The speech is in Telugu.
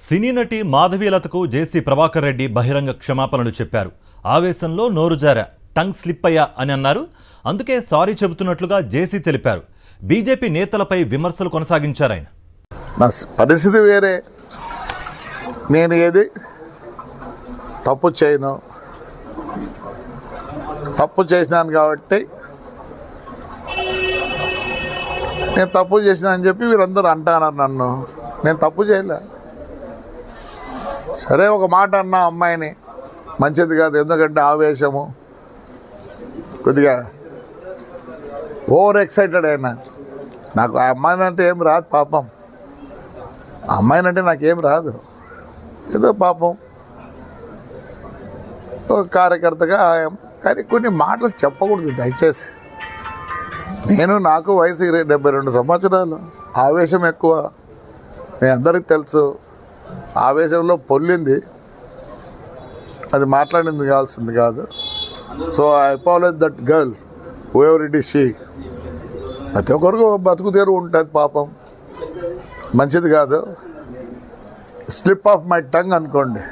సినీ నటి మాధవీలతకు జేసీ ప్రభాకర్ రెడ్డి బహిరంగ క్షమాపణలు చెప్పారు. ఆవేశంలో నోరు జారా, టంగ్ స్లిప్ అయ్యా అని అన్నారు. అందుకే సారీ చెబుతున్నట్లుగా జేసీ తెలిపారు. బీజేపీ నేతలపై విమర్శలు కొనసాగించారు ఆయన. నా పరిస్థితి వేరే, నేను ఏది తప్పు చేయను, తప్పు చేసినాను కాబట్టి నేను తప్పు చేసినా అని చెప్పి వీరందరూ అంటున్నారు నన్ను. నేను తప్పు చేయలే. సరే ఒక మాట అన్నా అమ్మాయిని, మంచిది కాదు, ఎందుకంటే ఆవేశము, కొద్దిగా ఓవర్ ఎక్సైటెడ్ అయినా. నాకు ఆ అమ్మాయిని అంటే ఏం రాదు పాపం, ఆ అమ్మాయిని అంటే నాకేం రాదు, ఏదో పాపం ఒక కార్యకర్తగా. కానీ కొన్ని మాటలు చెప్పకూడదు దయచేసి. నాకు వయసు 72 సంవత్సరాలు, ఆవేశం ఎక్కువ, మీ అందరికీ తెలుసు. ఆవేశంలో పొల్లింది, అది మాట్లాడింది కావాల్సింది కాదు. So I apologise that girl, whoever it is she. ప్రతి ఒక్కరికి బతుకు తెరువు ఉంటుంది పాపం, మంచిది కాదు. స్లిప్ ఆఫ్ మై టంగ్ అనుకోండి.